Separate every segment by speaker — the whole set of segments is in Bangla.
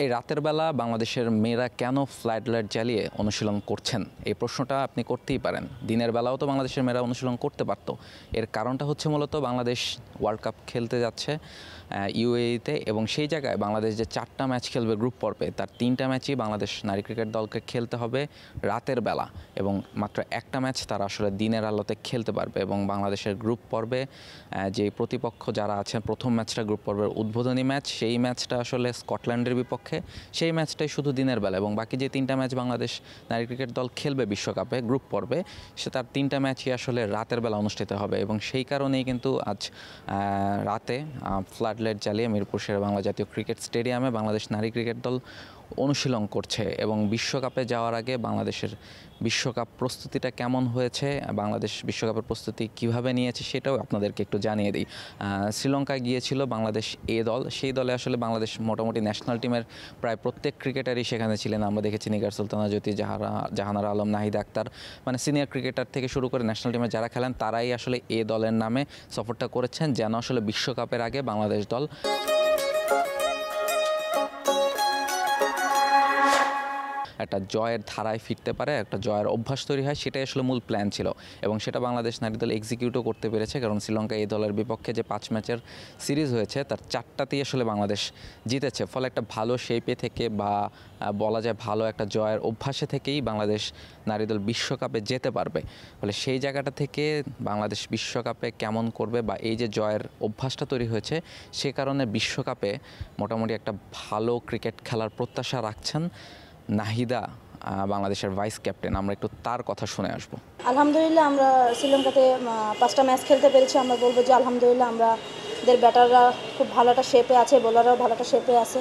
Speaker 1: এই রাতের বেলা বাংলাদেশের মেয়েরা কেন ফ্লাড লাইট জ্বালিয়ে অনুশীলন করছেন এই প্রশ্নটা আপনি করতেই পারেন। দিনের বেলাও তো বাংলাদেশের মেয়েরা অনুশীলন করতে পারতো। এর কারণটা হচ্ছে মূলত বাংলাদেশ ওয়ার্ল্ড কাপ খেলতে যাচ্ছে ইউএইতে, এবং সেই জায়গায় বাংলাদেশ যে 4টা ম্যাচ খেলবে গ্রুপ পর্বে, তার 3টা ম্যাচই বাংলাদেশ নারী ক্রিকেট দলকে খেলতে হবে রাতের বেলা, এবং মাত্র একটা ম্যাচ তারা আসলে দিনের আলোতে খেলতে পারবে। এবং বাংলাদেশের গ্রুপ পর্বে যে প্রতিপক্ষ যারা আছেন, প্রথম ম্যাচটা গ্রুপ পর্বের উদ্বোধনী ম্যাচ, সেই ম্যাচটা আসলে স্কটল্যান্ডের বিপক্ষে, সেই ম্যাচটাই শুধু দিনের বেলা, এবং বাকি যে 3টা ম্যাচ বাংলাদেশ নারী ক্রিকেট দল খেলবে বিশ্বকাপে গ্রুপ পর্বে, সে তার 3টা ম্যাচই আসলে রাতের বেলা অনুষ্ঠিত হবে। এবং সেই কারণেই কিন্তু আজ রাতে ফ্লাড লাইট জ্বালিয়ে মিরপুর শেরেবাংলা জাতীয় ক্রিকেট স্টেডিয়ামে বাংলাদেশ নারী ক্রিকেট দল অনুশীলন করছে। এবং বিশ্বকাপে যাওয়ার আগে বাংলাদেশের বিশ্বকাপ প্রস্তুতিটা কেমন হয়েছে, বাংলাদেশ বিশ্বকাপের প্রস্তুতি কিভাবে নিয়েছে সেটাও আপনাদেরকে একটু জানিয়ে দিই। শ্রীলঙ্কায় গিয়েছিল বাংলাদেশ দল, সেই দলে আসলে বাংলাদেশ মোটামুটি ন্যাশনাল টিমের প্রায় প্রত্যেক ক্রিকেটারই সেখানে ছিলেন। আমরা দেখেছি নিগার সুলতানা জ্যোতি, জাহানারা আলম, নাহিদা আক্তার, মানে সিনিয়র ক্রিকেটার থেকে শুরু করে ন্যাশনাল টিমে যারা খেলেন তারাই আসলে দলের নামে সফরটা করেছেন, যেন আসলে বিশ্বকাপের আগে বাংলাদেশ দল একটা জয়ের ধারায় ফিরতে পারে, একটা জয়ের অভ্যাস তৈরি হয়, সেটাই আসলে মূল প্ল্যান ছিল। এবং সেটা বাংলাদেশ নারী দল এক্সিকিউটও করতে পেরেছে, কারণ শ্রীলঙ্কা এই দলের বিপক্ষে যে 5 ম্যাচের সিরিজ হয়েছে তার 4টাতেই আসলে বাংলাদেশ জিতেছে। ফলে একটা ভালো শেপে থেকে, বা বলা যায় ভালো একটা জয়ের অভ্যাসে থেকেই বাংলাদেশ নারী দল বিশ্বকাপে যেতে পারবে। ফলে সেই জায়গাটা থেকে বাংলাদেশ বিশ্বকাপে কেমন করবে, বা এই যে জয়ের অভ্যাসটা তৈরি হয়েছে, সে কারণে বিশ্বকাপে মোটামুটি একটা ভালো ক্রিকেট খেলার প্রত্যাশা রাখছেন নাহিদা, বাংলাদেশের ভাইস ক্যাপ্টেন। আমরা একটু তার কথা শুনে আসবো।
Speaker 2: আলহামদুলিল্লাহ, আমরা শ্রীলঙ্কাতে 5টা ম্যাচ খেলতে পেরেছি। আমরা বলবো যে আলহামদুলিল্লাহ, আমাদের ব্যাটাররা খুব ভালো একটা শেপে আছে, বোলাররাও ভালো একটা শেপে আছে।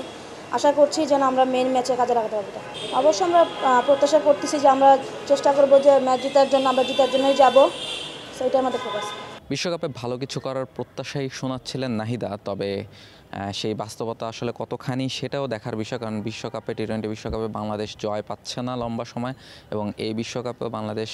Speaker 2: আশা করছি যেন আমরা মেন ম্যাচে কাজে লাগাতে পারবো। অবশ্যই আমরা প্রত্যাশা করতেছি যে আমরা চেষ্টা করবো যে ম্যাচ জেতার জন্য, আমরা জেতার জন্যই যাবো, সেইটা আমাদের ফোকাস।
Speaker 1: বিশ্বকাপে ভালো কিছু করার প্রত্যাশাই শোনাচ্ছিলেন নাহিদা, তবে সেই বাস্তবতা আসলে কতখানি সেটাও দেখার বিষয়, কারণ বিশ্বকাপে টি-20 বিশ্বকাপে বাংলাদেশ জয় পাচ্ছে না লম্বা সময়, এবং এই বিশ্বকাপেও বাংলাদেশ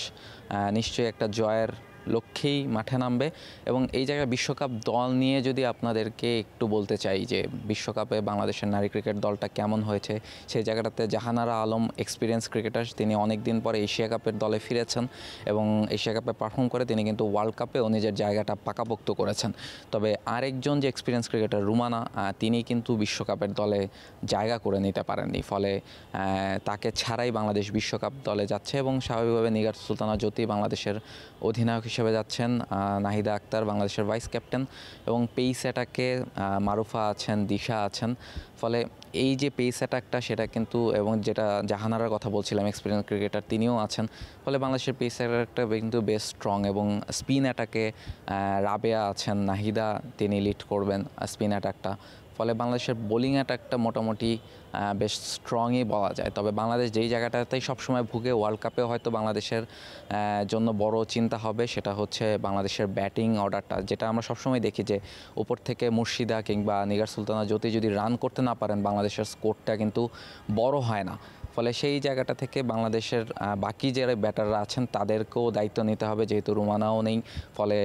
Speaker 1: নিশ্চয়ই একটা জয়ের লক্ষ্যেই মাঠে নামবে। এবং এই জায়গায় বিশ্বকাপ দল নিয়ে যদি আপনাদেরকে একটু বলতে চাই যে বিশ্বকাপে বাংলাদেশের নারী ক্রিকেট দলটা কেমন হয়েছে, সেই জায়গাটাতে জাহানারা আলম এক্সপিরিয়েন্স ক্রিকেটার, তিনি অনেক দিন পরে এশিয়া কাপের দলে ফিরেছেন, এবং এশিয়া কাপে পারফর্ম করে তিনি কিন্তু ওয়ার্ল্ড কাপেও নিজের জায়গাটা পাকাপোক্ত করেছেন। তবে আরেকজন যে এক্সপিরিয়েন্স ক্রিকেটার রুমানা, তিনি কিন্তু বিশ্বকাপের দলে জায়গা করে নিতে পারেননি। ফলে তাকে ছাড়াই বাংলাদেশ বিশ্বকাপ দলে যাচ্ছে, এবং স্বাভাবিকভাবে নিগার সুলতানা জ্যোতি বাংলাদেশের অধিনায়ক হিসেবে যাচ্ছেন, নাহিদা আক্তার বাংলাদেশের ভাইস ক্যাপ্টেন, এবং পেস অ্যাটাকে মারুফা আছেন, দিশা আছেন। ফলে এই যে পেস অ্যাটাকটা, সেটা কিন্তু, এবং যেটা জাহানারার কথা বলছিলাম এক্সপিরিয়েন্স ক্রিকেটার, তিনিও আছেন। ফলে বাংলাদেশের পেস অ্যাটাকটা কিন্তু বেশ স্ট্রং, এবং স্পিন অ্যাটাকে রাবেয়া আছেন, নাহিদা তিনি লিড করবেন স্পিন অ্যাটাকটা। ফলে বাংলাদেশের বোলিং অ্যাটাকটা মোটামুটি বেশ স্ট্রংই বলা যায়। তবে বাংলাদেশ যেই জায়গাটাতেই সবসময় ভুগে, ওয়ার্ল্ড কাপে হয়তো বাংলাদেশের জন্য বড় চিন্তা হবে, সেটা হচ্ছে বাংলাদেশের ব্যাটিং অর্ডারটা, যেটা আমরা সবসময় দেখি যে উপর থেকে মুর্শিদা কিংবা নিগার সুলতানা জ্যোতি যদি রান করতে না পারেন, বাংলাদেশের স্কোরটা কিন্তু বড় হয় না। ফলে সেই জায়গাটা থেকে বাংলাদেশের বাকি যারা ব্যাটাররা আছেন তাদেরকেও দায়িত্ব নিতে হবে, যেহেতু রুমানাও নেই। ফলে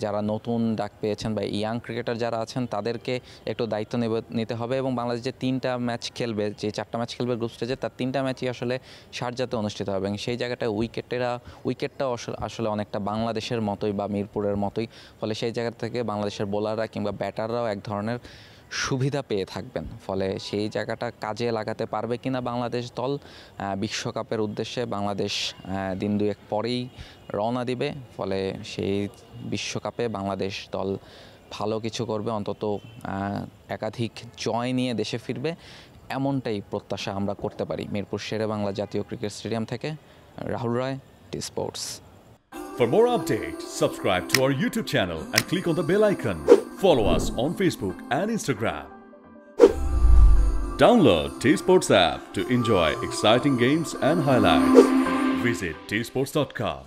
Speaker 1: যারা নতুন ডাক পেয়েছেন বা ইয়াং ক্রিকেটার যারা আছেন তাদেরকে একটু দায়িত্ব নিতে হবে। এবং বাংলাদেশ যে 3টা ম্যাচ খেলবে, যে 4টা ম্যাচ খেলবে গ্রুপ স্টেজে, তার 3টা ম্যাচই আসলে শারজাতে অনুষ্ঠিত হবে, এবং সেই জায়গাটায় উইকেটটাও আসলে অনেকটা বাংলাদেশের মতোই বা মিরপুরের মতোই। ফলে সেই জায়গা থেকে বাংলাদেশের বোলাররা কিংবা ব্যাটাররাও এক ধরনের সুবিধা পেয়ে থাকবেন। ফলে সেই জায়গাটা কাজে লাগাতে পারবে কিনা বাংলাদেশ দল বিশ্বকাপের উদ্দেশ্যে, বাংলাদেশ দিন দুয়েক পরেই রওনা দিবে। ফলে সেই বিশ্বকাপে বাংলাদেশ দল ভালো কিছু করবে, অন্তত একাধিক জয় নিয়ে দেশে ফিরবে, এমনটাই প্রত্যাশা আমরা করতে পারি। মিরপুর শেরেবাংলা জাতীয় ক্রিকেট স্টেডিয়াম থেকে রাহুল রায়, T Sports.
Speaker 3: For more updates, subscribe to our YouTube channel and click on the bell icon. Follow us on Facebook and Instagram. Download T Sports app to enjoy exciting games and highlights. Visit tsports.com.